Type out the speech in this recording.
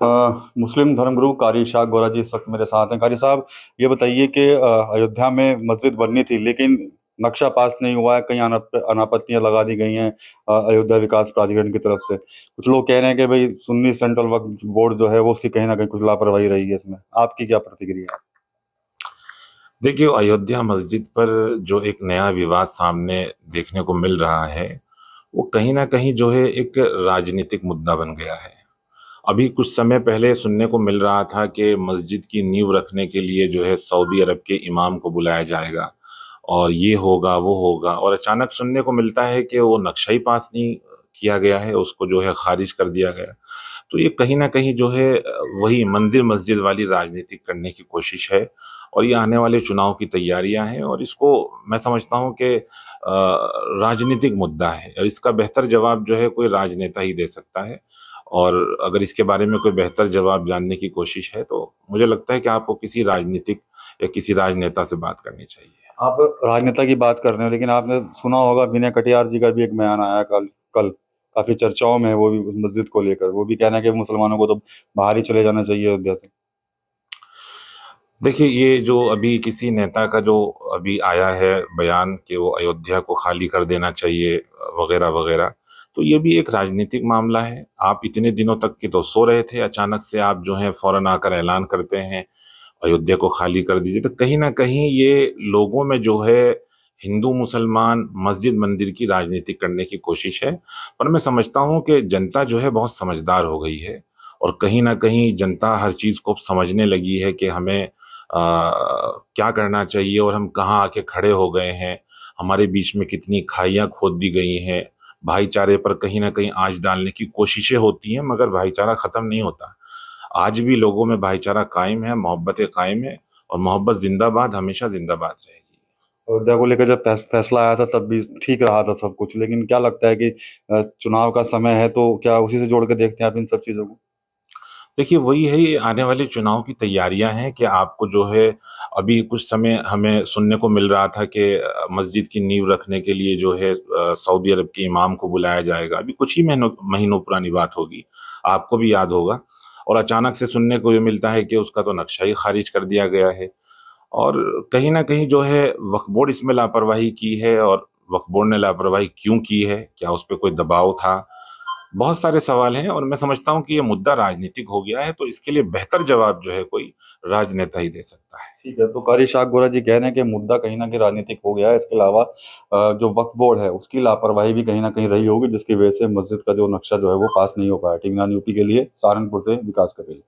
मुस्लिम धर्मगुरु कारी शाह गोरा जी इस वक्त मेरे साथ हैं। कारी साहब, ये बताइए कि अयोध्या में मस्जिद बननी थी लेकिन नक्शा पास नहीं हुआ है। कई अनापत्तियां लगा दी गई हैं अयोध्या विकास प्राधिकरण की तरफ से। कुछ लोग कह रहे हैं कि भाई सुन्नी सेंट्रल वक्फ बोर्ड जो है वो उसकी कहीं ना कहीं कुछ लापरवाही रही है इसमें। आपकी क्या प्रतिक्रिया है? देखिए, अयोध्या मस्जिद पर जो एक नया विवाद सामने देखने को मिल रहा है, वो कहीं ना कहीं जो है एक राजनीतिक मुद्दा बन गया है। अभी कुछ समय पहले सुनने को मिल रहा था कि मस्जिद की नींव रखने के लिए जो है सऊदी अरब के इमाम को बुलाया जाएगा और ये होगा वो होगा, और अचानक सुनने को मिलता है कि वो नक्शा ही पास नहीं किया गया है, उसको जो है खारिज कर दिया गया। तो ये कहीं ना कहीं जो है वही मंदिर मस्जिद वाली राजनीति करने की कोशिश है। और ये आने वाले चुनाव की तैयारियां हैं, और इसको मैं समझता हूँ कि राजनीतिक मुद्दा है, और इसका बेहतर जवाब जो है कोई राजनेता ही दे सकता है। और अगर इसके बारे में कोई बेहतर जवाब जानने की कोशिश है तो मुझे लगता है कि आपको किसी राजनीतिक या किसी राजनेता से बात करनी चाहिए। आप राजनेता की बात कर रहे हैं लेकिन आपने सुना होगा विनय कटियार जी का भी एक बयान आया कल कल काफी चर्चाओं में है वो भी उस मस्जिद को लेकर। वो भी कहना है कि मुसलमानों को तो बाहर ही चले जाना चाहिए अयोध्या से। देखिए, ये जो अभी किसी नेता का जो अभी आया है बयान कि वो अयोध्या को खाली कर देना चाहिए वगैरह वगैरह, तो ये भी एक राजनीतिक मामला है। आप इतने दिनों तक के तो सो रहे थे, अचानक से आप जो है फौरन आकर ऐलान करते हैं अयोध्या को खाली कर दीजिए। तो कहीं ना कहीं ये लोगों में जो है हिंदू मुसलमान मस्जिद मंदिर की राजनीति करने की कोशिश है। पर मैं समझता हूँ कि जनता जो है बहुत समझदार हो गई है, और कहीं ना कहीं जनता हर चीज़ को समझने लगी है कि हमें क्या करना चाहिए और हम कहाँ आके खड़े हो गए हैं। हमारे बीच में कितनी खाइयाँ खोद दी गई हैं। भाईचारे पर कहीं ना कहीं आंच डालने की कोशिशें होती हैं, मगर भाईचारा खत्म नहीं होता। आज भी लोगों में भाईचारा कायम है, मोहब्बतें कायम है, और मोहब्बत जिंदाबाद, हमेशा जिंदाबाद रहेगी। अयोध्या को लेकर जब फैसला आया था तब भी ठीक रहा था सब कुछ, लेकिन क्या लगता है कि चुनाव का समय है तो क्या उसी से जोड़ के देखते हैं आप इन सब चीजों को? देखिए, वही है, ये आने वाले चुनाव की तैयारियां हैं कि आपको जो है अभी कुछ समय हमें सुनने को मिल रहा था कि मस्जिद की नींव रखने के लिए जो है सऊदी अरब के इमाम को बुलाया जाएगा। अभी कुछ ही महीनों महीनों पुरानी बात होगी, आपको भी याद होगा। और अचानक से सुनने को ये मिलता है कि उसका तो नक्शा ही खारिज कर दिया गया है। और कहीं ना कहीं जो है वक्फ बोर्ड इसमें लापरवाही की है, और वक्फ बोर्ड ने लापरवाही क्यों की है, क्या उस पर कोई दबाव था? बहुत सारे सवाल हैं, और मैं समझता हूँ कि ये मुद्दा राजनीतिक हो गया है, तो इसके लिए बेहतर जवाब जो है कोई राजनेता ही दे सकता है। ठीक है, तो कारी शाह गोरा जी कह रहे हैं कि मुद्दा कहीं ना कहीं राजनीतिक हो गया है। इसके अलावा जो वक्फ बोर्ड है उसकी लापरवाही भी कहीं ना कहीं रही होगी जिसकी वजह से मस्जिद का जो नक्शा जो है वो पास नहीं हो पाया। टीवी यूपी के लिए सहारनपुर से विकास कर रही है।